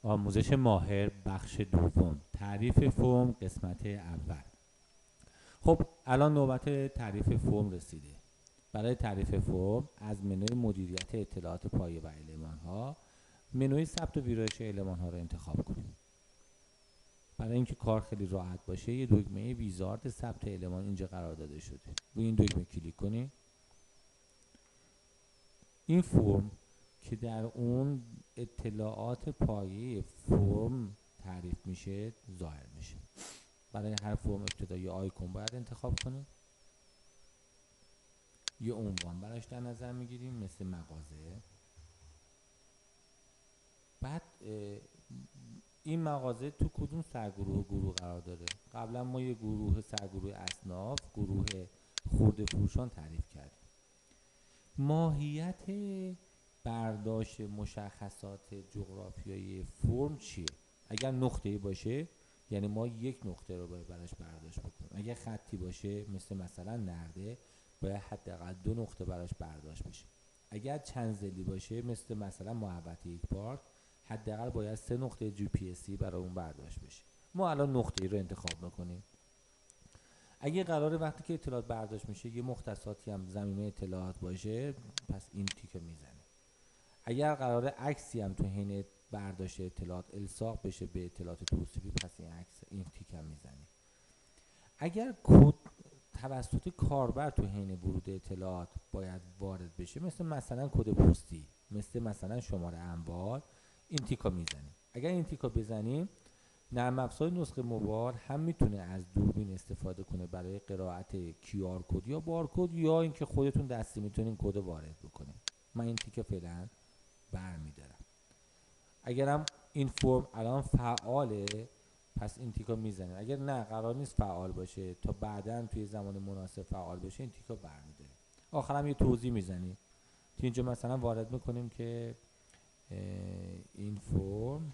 آموزش ماهر بخش دوم، تعریف فرم قسمت اول. خب الان نوبت تعریف فرم رسیده. برای تعریف فرم از منوی مدیریت اطلاعات پایه و المان‌ها منوی ثبت و ویرایش المان‌ها رو انتخاب کنیم. برای اینکه کار خیلی راحت باشه یه دکمه ویزارد ثبت المان اینجا قرار داده شده. روی این دکمه کلیک کنید. این فرم که در اون اطلاعات پایه فرم تعریف میشه ظاهر میشه. برای هر فرم ابتدایی آیکون باید انتخاب کنیم. یه عنوان براش در نظر میگیریم مثل مغازه. بعد این مغازه تو کدوم سرگروه و گروه قرار داره؟ قبلا ما یه گروه سرگروه اصناف، گروه خرده فروشان تعریف کردیم. ماهیت برداشت مشخصات جغرافیایی فرم چیه؟ اگر نقطه‌ای باشه یعنی ما یک نقطه رو باید براش برداشت بکنیم. اگر خطی باشه مثلا نرده باید حداقل 2 نقطه براش برداشت بشه. اگر چند ضلعی باشه مثلا محوطه یک پارک حداقل باید 3 نقطه GPS برای اون برداشت بشه. ما الان نقطه‌ای رو انتخاب میکنیم. اگه قراره وقتی که اطلاعات برداشت میشه یه مختصاتی هم زمینه اطلاعات باشه پس این تیکو میزنه. اگر قراره عکسی هم تو حین برداشت اطلاعات الصاق بشه به اطلاعات توصیفی پس این تیک هم میزنه. اگر کد توسط کاربر تو حین ورود اطلاعات باید وارد بشه مثلا کد پستی، مثلا شماره اموال، این تیکو میزنیم. اگر این تیکو بزنیم نرم افزار نسخه موبایل هم میتونه از دوربین استفاده کنه برای قرائت QR کد یا بارکد یا اینکه خودتون دستی میتونین کد وارد بکنین. من این تیکو فعلا برمیدارم. اگرم این فرم الان فعاله پس این تیکو میزنیم. اگر نه قرار نیست فعال باشه تا بعداً توی زمان مناسب فعال بشه این تیکو برمیداریم. آخرام یه توضیح میزنیم که اینجا مثلا وارد میکنیم که این فرم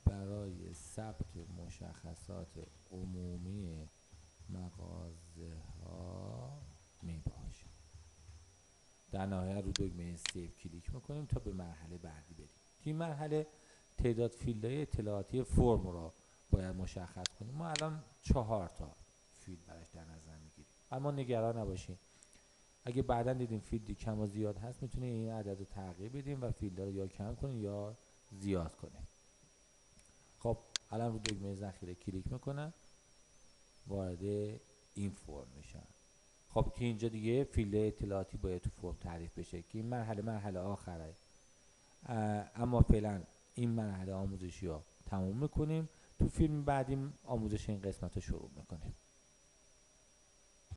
برای ثبت مشخصات عمومی مغازه ها میباشه. در نهایت رو دکمه سیو کلیک میکنیم تا به مرحله بعدی بریم. این مرحله تعداد فیلدهای اطلاعاتی فرم را باید مشخص کنیم. ما الان 4 تا فیلد براش در نظر میگیریم. اما نگران نباشین. اگه بعدا دیدیم فیلدی کم و زیاد هست میتونیم این عدد رو تغییر بدیم و فیلدها رو یا کم کنیم یا زیاد کنیم. خب الان رو دکمه ذخیره کلیک میکنم، وارد این فرم میشم. خب که اینجا دیگه فیلد اطلاعاتی باید تو فرم تعریف بشه که این مرحله آخره. اما فعلا این مرحله آموزشی ها تموم میکنیم. تو فیلم بعدی آموزش این قسمت رو شروع میکنیم.